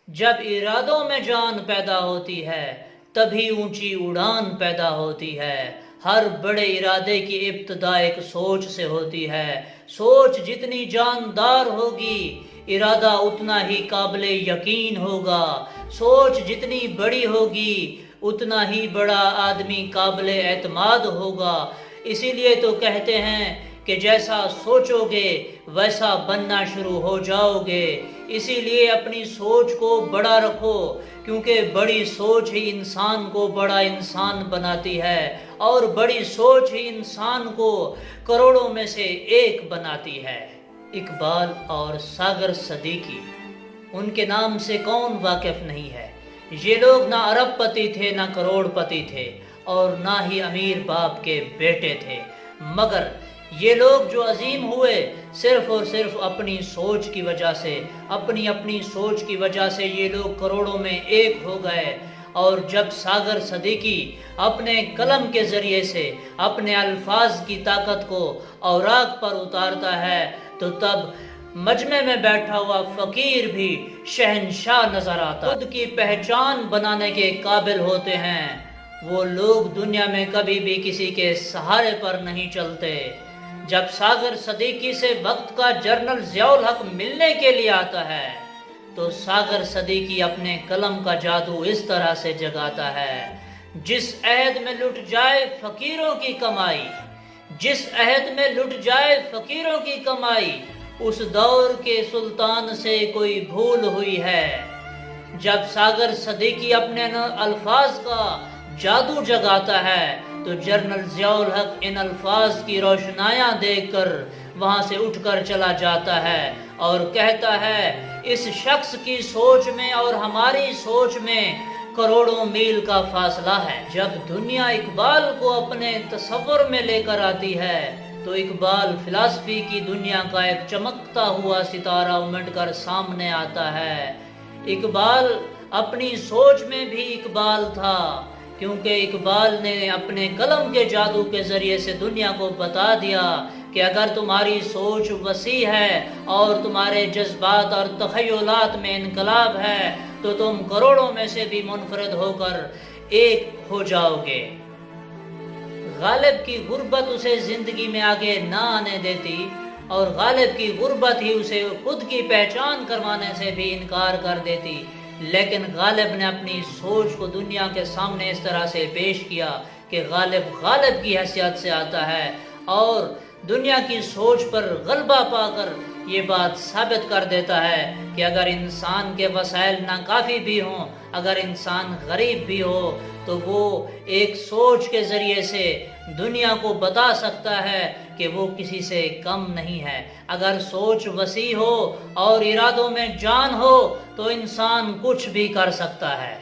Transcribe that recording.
جب ارادوں میں جان پیدا ہوتی ہے تبھی اونچی اڑان پیدا ہوتی ہے۔ ہر بڑے ارادے کی ابتدا ایک سوچ سے ہوتی ہے۔ سوچ جتنی جاندار ہوگی ارادہ اتنا ہی قابل یقین ہوگا۔ سوچ جتنی بڑی ہوگی اتنا ہی بڑا آدمی قابل اعتماد ہوگا۔ اسی لیے تو کہتے ہیں کہ جیسا سوچو گے ویسا بننا شروع ہو جاؤ گے۔ اسی لیے اپنی سوچ کو بڑا رکھو، کیونکہ بڑی سوچ ہی انسان کو بڑا انسان بناتی ہے، اور بڑی سوچ ہی انسان کو کروڑوں میں سے ایک بناتی ہے۔ اقبال اور ساگر صدیقی، ان کے نام سے کون واقف نہیں ہے؟ یہ لوگ نہ ارب پتی تھے نہ کروڑ پتی تھے، اور نہ ہی امیر باپ کے بیٹے تھے، مگر یہ لوگ جو عظیم ہوئے صرف اور صرف اپنی سوچ کی وجہ سے، اپنی سوچ کی وجہ سے یہ لوگ کروڑوں میں ایک ہو گئے۔ اور جب ساگر صدیقی اپنے قلم کے ذریعے سے اپنے الفاظ کی طاقت کو اوراق پر اتارتا ہے تو تب مجمع میں بیٹھا ہوا فقیر بھی شہنشاہ نظر آتا، خود کی پہچان بنانے کے قابل ہوتے ہیں۔ وہ لوگ دنیا میں کبھی بھی کسی کے سہارے پر نہیں چلتے۔ جب ساگر صدیقی سے وقت کا جنرل ضیاء الحق ملنے کے لیے آتا ہے تو ساگر صدیقی اپنے قلم کا جادو اس طرح سے جگاتا ہے: جس عہد میں لٹ جائے فقیروں کی کمائی، جس عہد میں لٹ جائے فقیروں کی کمائی، اس دور کے سلطان سے کوئی بھول ہوئی ہے۔ جب ساگر صدیقی اپنے الفاظ کا جادو جگاتا ہے تو جنرل ضیاء الحق ان الفاظ کی روشنایاں دیکھ کر وہاں سے اٹھ کر چلا جاتا ہے اور کہتا ہے: اس شخص کی سوچ میں اور ہماری سوچ میں کروڑوں میل کا فاصلہ ہے۔ جب دنیا اقبال کو اپنے تصور میں لے کر آتی ہے تو اقبال فلسفی کی دنیا کا ایک چمکتا ہوا ستارہ امڑ کر سامنے آتا ہے۔ اقبال اپنی سوچ میں بھی اقبال تھا، کیونکہ اقبال نے اپنے قلم کے جادو کے ذریعے سے دنیا کو بتا دیا کہ اگر تمہاری سوچ وسیع ہے اور تمہارے جذبات اور تخیلات میں انقلاب ہے تو تم کروڑوں میں سے بھی منفرد ہو کر ایک ہو جاؤ گے۔ غالب کی غربت اسے زندگی میں آگے نہ آنے دیتی، اور غالب کی غربت ہی اسے خود کی پہچان کروانے سے بھی انکار کر دیتی، لیکن غالب نے اپنی سوچ کو دنیا کے سامنے اس طرح سے پیش کیا کہ غالب کی حیثیت سے آتا ہے اور دنیا کی سوچ پر غلبہ پا کر یہ بات ثابت کر دیتا ہے کہ اگر انسان کے وسائل ناکافی بھی ہوں، اگر انسان غریب بھی ہو تو وہ ایک سوچ کے ذریعے سے دنیا کو بتا سکتا ہے کہ وہ کسی سے کم نہیں ہے۔ اگر سوچ وسیع ہو اور ارادوں میں جان ہو تو انسان کچھ بھی کر سکتا ہے۔